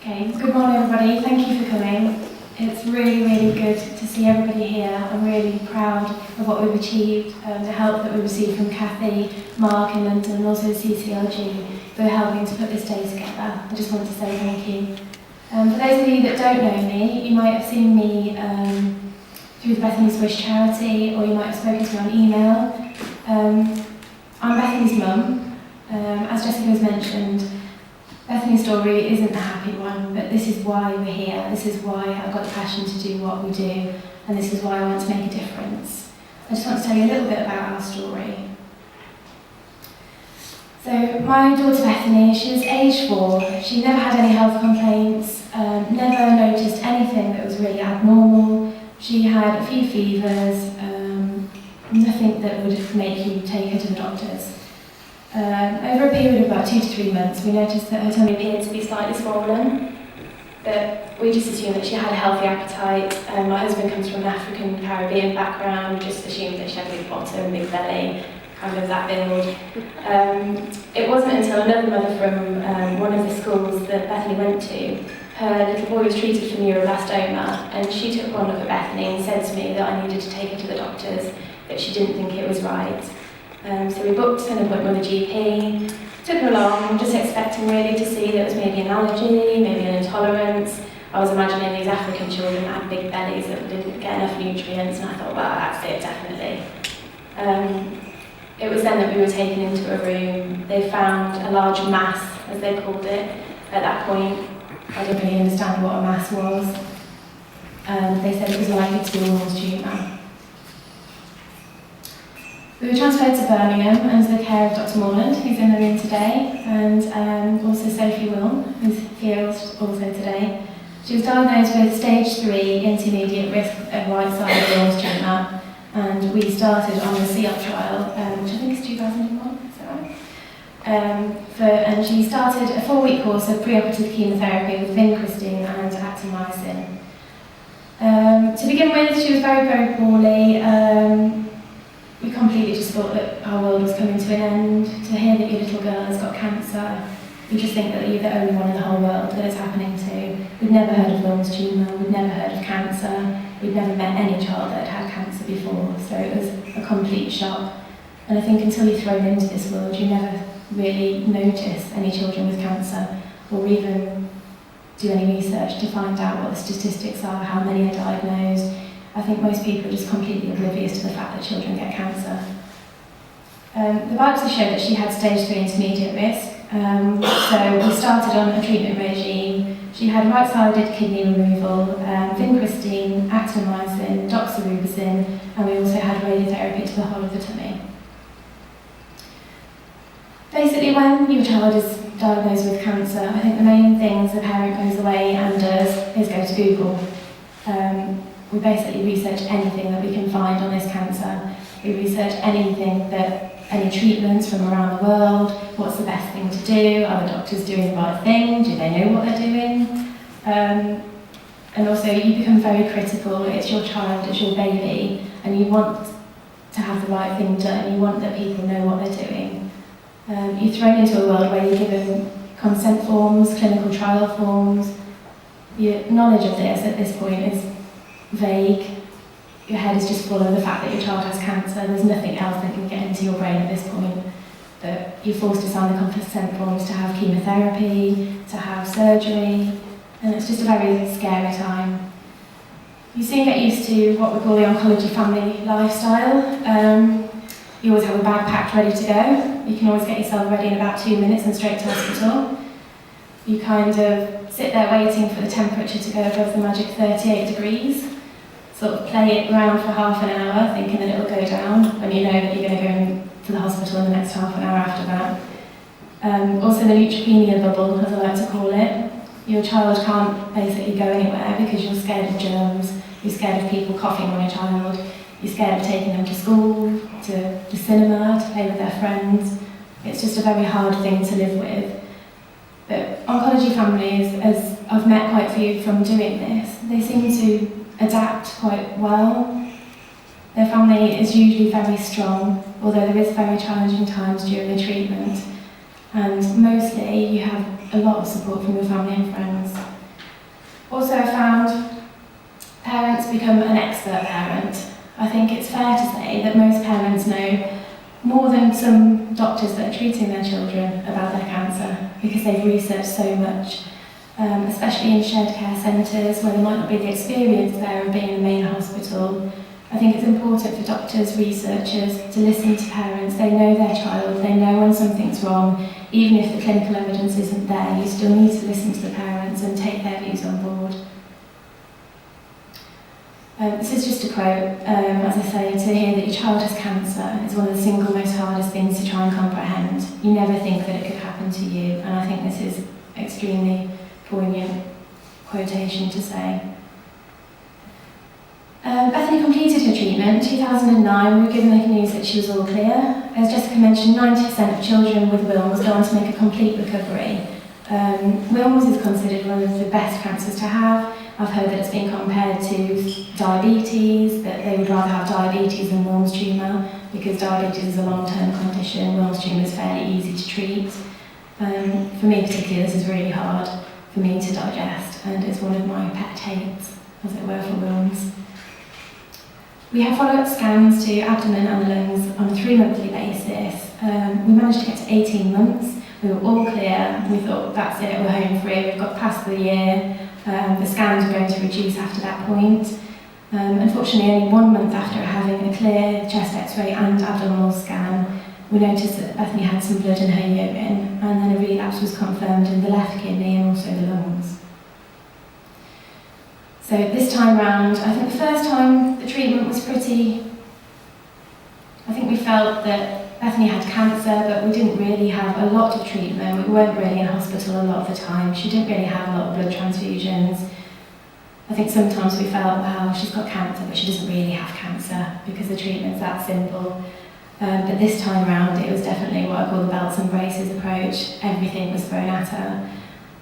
Okay, good morning everybody, thank you for coming. It's really good to see everybody here. I'm really proud of what we've achieved, the help that we received from Kathy, Mark in London and also CCLG for helping to put this day together. I just want to say thank you. For those of you that don't know me, you might have seen me through the Bethany's Wish charity, or you might have spoken to me on email. I'm Bethany's mum. As Jessica has mentioned, Bethany's story isn't a happy one, but this is why we're here. This is why I've got the passion to do what we do, and this is why I want to make a difference. I just want to tell you a little bit about our story. So my daughter Bethany, she was age 4. She never had any health complaints, never noticed anything that was really abnormal. She had a few fevers, nothing that would make you take her to the doctors. Over a period of about 2 to 3 months, we noticed that her tummy appeared to be slightly swollen, but we just assumed that she had a healthy appetite. My husband comes from an African Caribbean background, we just assumed that she had a big bottom, big belly, kind of that build. It wasn't until another mother from one of the schools that Bethany went to, her little boy was treated for neuroblastoma, and she took one look at Bethany and said to me that I needed to take her to the doctors, that she didn't think it was right. So we booked an appointment with a GP, took her along, just expecting really to see that it was maybe an allergy, maybe an intolerance. I was imagining these African children that had big bellies that didn't get enough nutrients, and I thought, well, that's it, definitely. It was then that we were taken into a room. They found a large mass, as they called it. At that point, I didn't really understand what a mass was. They said it was likely to be a Walden's tumour. We were transferred to Birmingham under the care of Dr. Morland, who's in the room today, and also Sophie Will, who's here also today. She was diagnosed with stage 3 intermediate risk of right-sided Walden's tumour, and we started on the CCLG trial, which I think is 2001, is that right? And she started a 4-week course of preoperative chemotherapy with vincristine and actomycin. To begin with, she was very poorly. We completely just thought that our world was coming to an end. To hear that your little girl has got cancer, you just think that you're the only one in the whole world that it's happening to. We'd never heard of Walden's tumour, we'd never heard of cancer, we'd never met any child that had had cancer before, so it was a complete shock. And I think until you're thrown into this world, you never really notice any children with cancer, or even do any research to find out what the statistics are, how many are diagnosed. I think most people are just completely oblivious to the fact that children get cancer. The biopsy showed that she had stage 3 intermediate risk, so we started on a treatment regime. She had right-sided kidney removal, vincristine, actomycin, doxorubicin, and we also had radiotherapy to the whole of the tummy. Basically, when your child is diagnosed with cancer, I think the main things a parent goes away and does is go to Google. We basically research anything that we can find on this cancer. We research any treatments from around the world, what's the best thing to do, are the doctors doing the right thing, do they know what they're doing? And also you become very critical, it's your child, it's your baby, and you want to have the right thing done, you want that people know what they're doing. You're thrown into a world where you're given consent forms, clinical trial forms. Your knowledge of this at this point is vague. Your head is just full of the fact that your child has cancer. There's nothing else that can get into your brain at this point. But you're forced to sign the consent forms to have chemotherapy, to have surgery, and it's just a very scary time. You soon get used to what we call the oncology family lifestyle. You always have a bag packed ready to go. You can always get yourself ready in about 2 minutes and straight to hospital. You kind of sit there waiting for the temperature to go above the magic 38 degrees. Sort of play it around for half an hour, thinking that it'll go down, when you know that you're going to go to the hospital in the next half an hour after that. Also the neutropenia bubble, as I like to call it. Your child can't basically go anywhere because you're scared of germs, you're scared of people coughing on your child, you're scared of taking them to school, to the cinema, to play with their friends. It's just a very hard thing to live with. But oncology families, as I've met quite a few from doing this, they seem to adapt quite well. Their family is usually very strong, although there is very challenging times during the treatment. And mostly you have a lot of support from your family and friends. Also, I found parents become an expert parent. I think it's fair to say that most parents know more than some doctors that are treating their children about their cancer because they've researched so much, especially in shared care centres where there might not be the experience there of being in a main hospital. I think it's important for doctors, researchers to listen to parents. They know their child, they know when something's wrong. Even if the clinical evidence isn't there, you still need to listen to the parents and take their views on board. This is just a quote, as I say, to hear that your child has cancer is one of the single most hardest things to try and comprehend. You never think that it could happen to you, and I think this is extremely poignant quotation to say. Bethany completed her treatment in 2009. We were given the news that she was all clear. As Jessica mentioned, 90% of children with Wilms go on to make a complete recovery. Wilms is considered one of the best cancers to have. I've heard that it's been compared to diabetes, that they would rather have diabetes than Wilms tumour because diabetes is a long-term condition. Wilms tumour is fairly easy to treat. For me particularly, this is really hard for me to digest, and it's one of my pet hates, as it were, for Wilms. We have follow-up scans to abdomen and lungs on a 3-monthly basis. We managed to get to 18 months. We were all clear. We thought, that's it, we're home free, we've got past the year. The scans were going to reduce after that point. Unfortunately, only 1 month after having a clear chest x-ray and abdominal scan, we noticed that Bethany had some blood in her urine, and then a relapse was confirmed in the left kidney and also the lungs. So this time round, I think the first time the treatment was I think we felt that Bethany had cancer, but we didn't really have a lot of treatment. We weren't really in hospital a lot of the time. She didn't really have a lot of blood transfusions. I think sometimes we felt, well, she's got cancer, but she doesn't really have cancer because the treatment's that simple. But this time round, it was definitely what I call the belts and braces approach. Everything was thrown at her.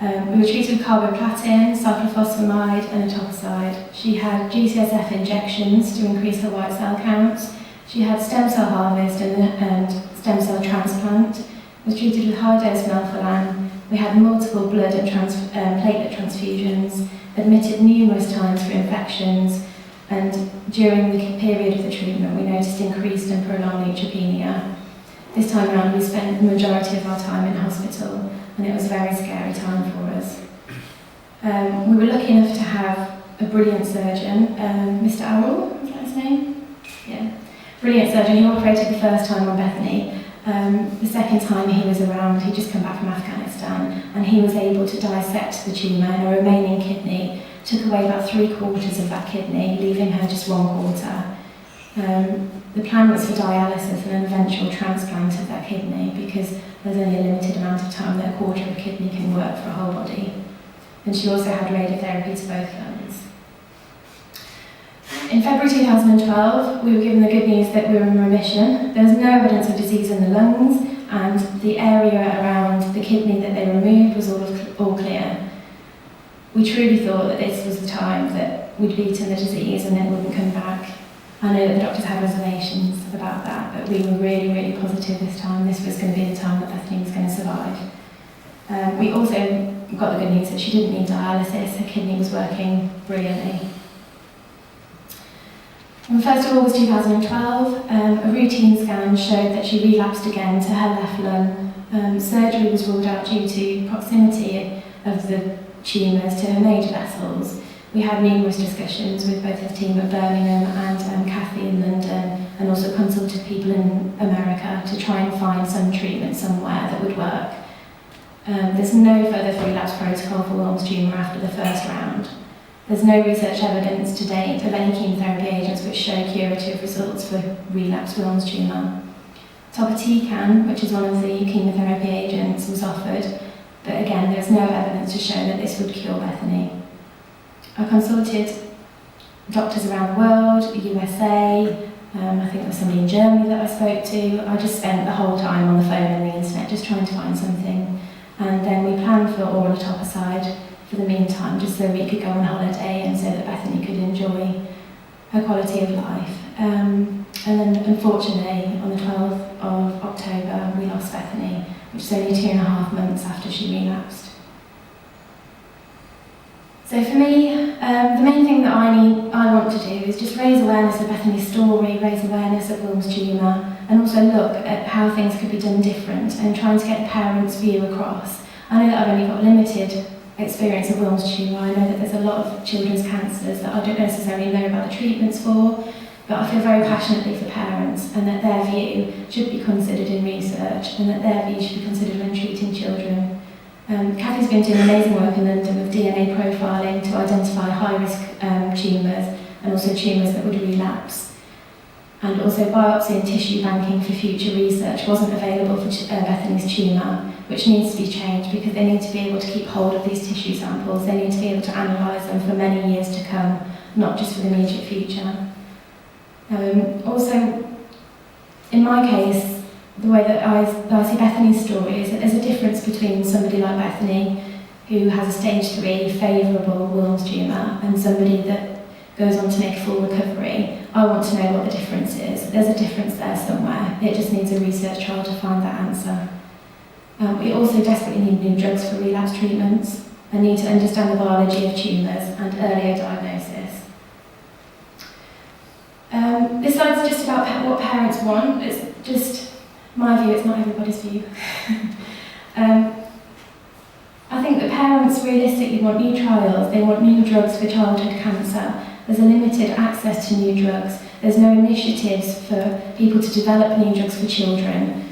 We were treated with carboplatin, cyclophosphamide and etoposide. She had GCSF injections to increase her white cell counts. She had stem cell harvest and stem cell transplant. Was treated with high-dose melphalan. We had multiple blood and platelet transfusions, admitted numerous times for infections, and during the period of the treatment we noticed increased and prolonged neutropenia. This time around we spent the majority of our time in hospital, and it was a very scary time for us. We were lucky enough to have a brilliant surgeon, Mr. Arrell, is that his name? Yeah. Brilliant surgeon. He operated the first time on Bethany. The second time he was around, he'd just come back from Afghanistan, and he was able to dissect the tumour in a remaining kidney, took away about 3/4 of that kidney, leaving her just 1/4. The plan was for dialysis and an eventual transplant of that kidney because there's only a limited amount of time that 1/4 of a kidney can work for a whole body. And she also had radiotherapy to both lungs. In February 2012, we were given the good news that we were in remission. There was no evidence of disease in the lungs, and the area around the kidney that they removed was all clear. We truly thought that this was the time that we'd beaten the disease and it wouldn't come back. I know that the doctors had reservations about that, but we were really, really positive this time. This was going to be the time that Bethany was going to survive. We also got the good news that she didn't need dialysis. Her kidney was working brilliantly. On 1st of August 2012, a routine scan showed that she relapsed again to her left lung. Surgery was ruled out due to proximity of the tumours to her major vessels. We had numerous discussions with both the team at Birmingham and Kathy in London, and also consulted people in America to try and find some treatment somewhere that would work. There's no further relapse protocol for Wilms tumour after the first round. There's no research evidence to date of any chemotherapy agents which show curative results for relapsed Wilms tumour. Topotecan, which is one of the chemotherapy agents, was offered, but again, there's no evidence to show that this would cure Bethany. I consulted doctors around the world, the USA, I think there was somebody in Germany that I spoke to. I just spent the whole time on the phone and the internet just trying to find something. And then we planned for oral etoposide for the meantime, just so we could go on holiday and so that Bethany could enjoy her quality of life. And then unfortunately, on the 12th of October, we lost Bethany, which is only 2.5 months after she relapsed. So for me, the main thing that I want to do is just raise awareness of Bethany's story, raise awareness of Wilm's tumour, and also look at how things could be done different and trying to get the parents' view across. I know that I've only got limited experience of Wilm's tumour. I know that there's a lot of children's cancers that I don't necessarily know about the treatments for, but I feel very passionately for parents and that their view should be considered in research and that their view should be considered when treating children. Kathy's been doing amazing work in London with DNA profiling to identify high-risk tumours and also tumours that would relapse. And also biopsy and tissue banking for future research wasn't available for Bethany's tumour, which needs to be changed because they need to be able to keep hold of these tissue samples. They need to be able to analyse them for many years to come, not just for the immediate future. Also, in my case, the way that I see Bethany's story is that there's a difference between somebody like Bethany, who has a stage 3 favourable Wilm's tumour, and somebody that goes on to make a full recovery. I want to know what the difference is. There's a difference there somewhere. It just needs a research trial to find that answer. We also desperately need new drugs for relapse treatments and need to understand the biology of tumours and earlier diagnosis. This slide's just about what parents want. It's just my view, it's not everybody's view. I think that parents realistically want new trials, they want new drugs for childhood cancer. There's a limited access to new drugs. There's no initiatives for people to develop new drugs for children.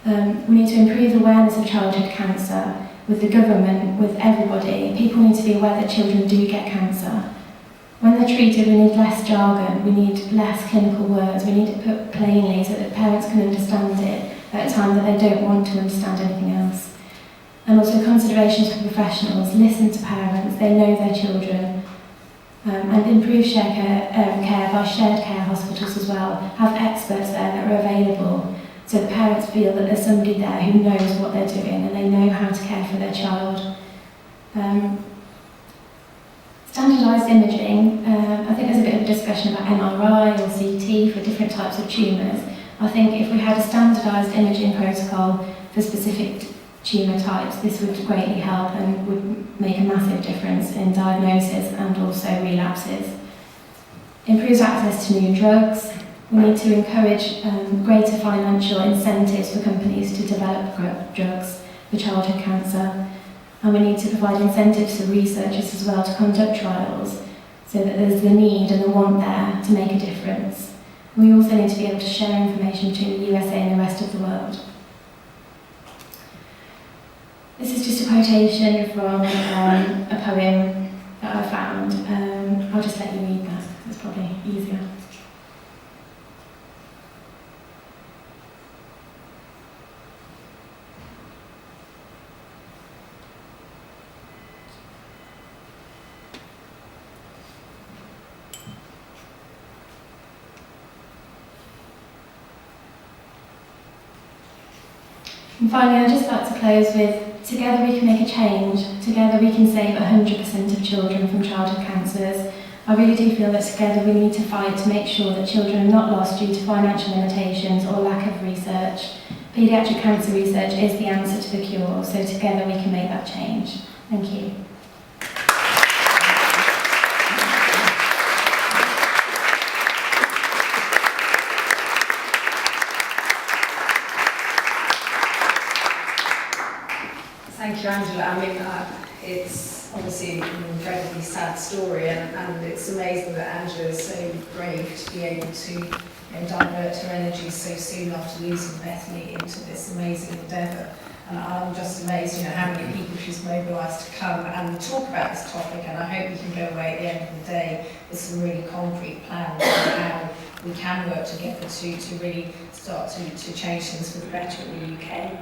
We need to improve awareness of childhood cancer with the government, with everybody. People need to be aware that children do get cancer. When they're treated, we need less jargon, we need less clinical words, we need it put plainly so that parents can understand it at a time that they don't want to understand anything else. And also considerations for professionals, listen to parents, they know their children, and improve shared care by shared care hospitals as well. Have experts there that are available so that parents feel that there's somebody there who knows what they're doing and they know how to care for their child. Standardised imaging, I think there's a bit of a discussion about MRI or CT for different types of tumours. I think if we had a standardised imaging protocol for specific tumour types, this would greatly help and would make a massive difference in diagnosis and also relapses. Improves access to new drugs. We need to encourage greater financial incentives for companies to develop drugs for childhood cancer. And we need to provide incentives for researchers as well to conduct trials so that there's the need and the want there to make a difference. And we also need to be able to share information between the USA and the rest of the world. This is just a quotation from a poem that I found. I'll just let you read that, it's probably easier. And finally, I'd just like to close with, together we can make a change, together we can save 100% of children from childhood cancers. I really do feel that together we need to fight to make sure that children are not lost due to financial limitations or lack of research. Paediatric cancer research is the answer to the cure, so together we can make that change. Thank you. Thank you, Angela. I mean, it's obviously an incredibly sad story, and it's amazing that Angela is so brave to be able to divert her energies so soon after losing Bethany into this amazing endeavour. And I'm just amazed, how many people she's mobilised to come and talk about this topic. And I hope we can go away at the end of the day with some really concrete plans on how we can work together to really start to change things for the better in the UK.